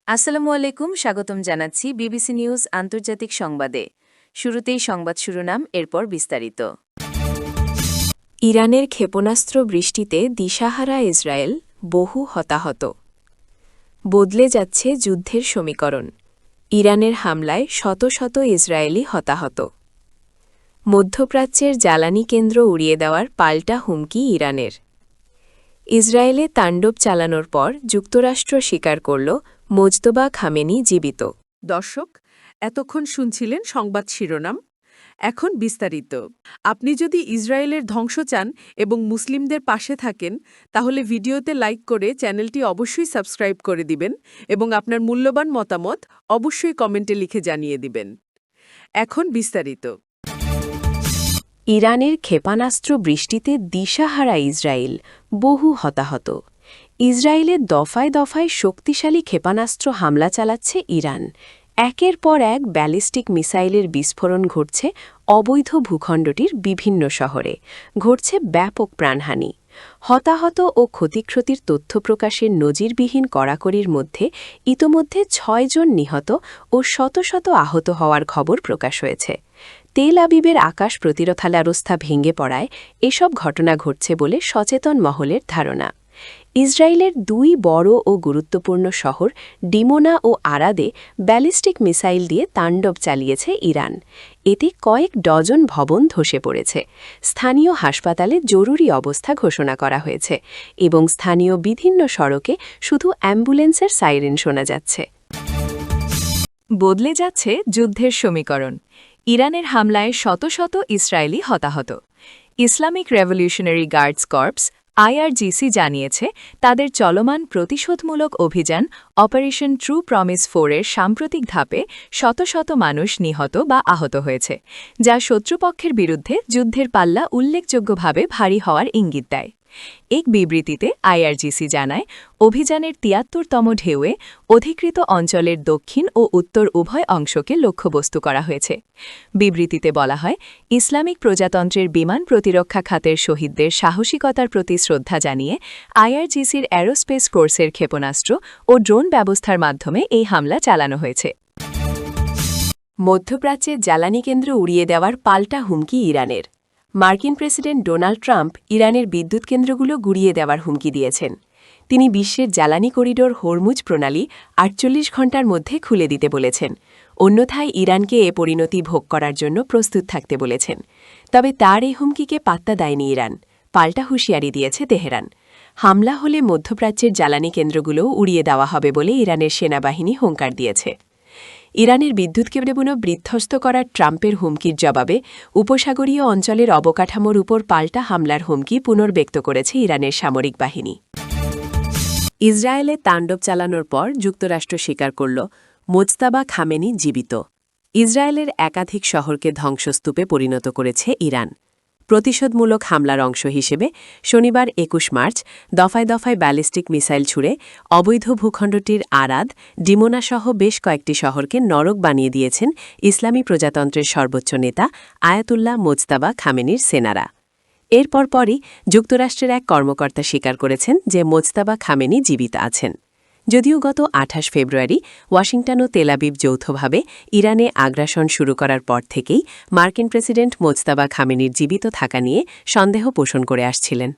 আসসালামু আলাইকুম, স্বাগতম জানাচ্ছি বিবিসি নিউজ আন্তর্জাতিক সংবাদে। শুরুতেই সংবাদ শিরোনাম, এরপর বিস্তারিত। ইরানের ক্ষেপণাস্ত্র বৃষ্টিতে দিশাহারা ইসরায়েল, বহু হতাহত। বদলে যাচ্ছে যুদ্ধের সমীকরণ। ইরানের হামলায় শত শত ইসরায়েলি হতাহত। মধ্যপ্রাচ্যের জ্বালানি কেন্দ্র উড়িয়ে দেওয়ার পাল্টা হুমকি ইরানের। ইসরায়েলে তাণ্ডব চালানোর পর যুক্তরাষ্ট্র স্বীকার করল মোজতবা খামেনি জীবিত। দর্শক, এতক্ষণ শুনছিলেন সংবাদ শিরোনাম। এখন বিস্তারিত। আপনি যদি ইসরায়েলের ধ্বংস চান এবং মুসলিমদের পাশে থাকেন, তাহলে ভিডিওতে লাইক করে চ্যানেলটি অবশ্যই সাবস্ক্রাইব করে দিবেন এবং আপনার মূল্যবান মতামত অবশ্যই কমেন্টে লিখে জানিয়ে দিবেন। এখন বিস্তারিত। ইরানের ক্ষেপণাস্ত্র বৃষ্টিতে দিশাহারা ইসরায়েল, বহু হতাহত। ইসরায়েলের দফায় দফায় শক্তিশালী ক্ষেপণাস্ত্র হামলা চালাচ্ছে ইরান। একের পর এক ব্যালিস্টিক মিসাইলের বিস্ফোরণ ঘটছে অবৈধ ভূখণ্ডটির বিভিন্ন শহরে। ঘটছে ব্যাপক প্রাণহানি। হতাহত ও ক্ষতিক্ষতির তথ্য প্রকাশের নজিরবিহীন কড়াকড়ির মধ্যে ইতোমধ্যে ৬ জন নিহত ও শত শত আহত হওয়ার খবর প্রকাশ হয়েছে। তেল আবিবের আকাশ প্রতিরক্ষাব্যবস্থা ভেঙে পড়ায় এসব ঘটনা ঘটছে বলে সচেতন মহলের ধারণা। ইসরায়েলের ২ বড় ও গুরুত্বপূর্ণ শহর ডিমোনা ও আরাদে ব্যালিস্টিক মিসাইল দিয়ে তাণ্ডব চালিয়েছে ইরান। এতে কয়েক ডজন ভবন ধসে পড়েছে। স্থানীয় হাসপাতালে জরুরি অবস্থা ঘোষণা করা হয়েছে এবং স্থানীয় বিভিন্ন সড়কে শুধু অ্যাম্বুলেন্সের সাইরেন শোনা যাচ্ছে। বদলে যাচ্ছে যুদ্ধের সমীকরণ। ইরানের হামলায় শত শত ইসরায়েলি হতাহত। Islamic revolutionary guards corps IRGC জানিয়েছে, তাদের চলমান প্রতিশোধমূলক অভিযান অপারেশন ট্রু প্রমিস 4 এর সাম্প্রতিক ধাপে শত শত মানুষ নিহত বা আহত হয়েছে, যা শত্রুপক্ষের বিরুদ্ধে যুদ্ধের পাল্লা উল্লেখযোগ্যভাবে ভারী হওয়ার ইঙ্গিত দেয়। এক বিবৃতিতে IRGC জানায়, অভিযানের ৭৩তম ঢেউয়ে অধিকৃত অঞ্চলের দক্ষিণ ও উত্তর উভয় অংশকে লক্ষ্যবস্তু করা হয়েছে। বিবৃতিতে বলা হয়, ইসলামিক প্রজাতন্ত্রের বিমান প্রতিরক্ষা খাতের শহীদদের সাহসিকতার প্রতি শ্রদ্ধা জানিয়ে IRGCর অ্যারোস্পেস ফোর্সের ক্ষেপণাস্ত্র ও ড্রোন ব্যবস্থার মাধ্যমে এই হামলা চালানো হয়েছে। মধ্যপ্রাচ্যের জ্বালানি কেন্দ্র উড়িয়ে দেওয়ার পাল্টা হুমকি ইরানের। মার্কিন প্রেসিডেন্ট ডোনাল্ড ট্রাম্প ইরানের বিদ্যুৎ কেন্দ্রগুলো গুড়িয়ে দেওয়ার হুমকি দিয়েছেন। তিনি বিশ্বের জ্বালানি করিডোর হরমুজ প্রণালী ৪৮ ঘণ্টার মধ্যে খুলে দিতে বলেছেন। অন্যথায় ইরানকে এ পরিণতি ভোগ করার জন্য প্রস্তুত থাকতে বলেছেন। তবে তার এই হুমকিকে পাত্তা দেয়নি ইরান। পাল্টা হুঁশিয়ারি দিয়েছে তেহরান। হামলা হলে মধ্যপ্রাচ্যের জ্বালানি কেন্দ্রগুলোও উড়িয়ে দেওয়া হবে বলে ইরানের সেনাবাহিনী হুঙ্কার দিয়েছে। ইরানের বিদ্যুৎ কেন্দ্রগুলো বিধ্বস্ত করার ট্রাম্পের হুমকির জবাবে উপসাগরীয় অঞ্চলের অবকাঠামোর উপর পাল্টা হামলার হুমকি পুনর্ব্যক্ত করেছে ইরানের সামরিক বাহিনী। ইসরায়েলে তাণ্ডব চালানোর পর যুক্তরাষ্ট্র স্বীকার করল মোজতাবা খামেনি জীবিত। ইসরায়েলের একাধিক শহরকে ধ্বংসস্তূপে পরিণত করেছে ইরান। প্রতিশোধমূলক হামলার অংশ হিসেবে শনিবার ২১ মার্চ দফায় দফায় ব্যালিস্টিক মিসাইল ছুড়ে অবৈধ ভূখণ্ডটির আরাদ, ডিমোনাসহ বেশ কয়েকটি শহরকে নরক বানিয়ে দিয়েছেন ইসলামী প্রজাতন্ত্রের সর্বোচ্চ নেতা আয়াতুল্লাহ মোজতাবা খামেনির সেনারা। এরপর পরই যুক্তরাষ্ট্রের এক কর্মকর্তা স্বীকার করেছেন যে মোজতাবা খামেনি জীবিত আছেন। যদিও গত ২৮ ফেব্রুয়ারি ওয়াশিংটন ও তেল আবিব যৌথভাবে ইরানে আগ্রাসন শুরু করার পর থেকেই মার্কিন প্রেসিডেন্ট মোজতাবা খামেনির জীবিত থাকা নিয়ে সন্দেহ পোষণ করে আসছিলেন।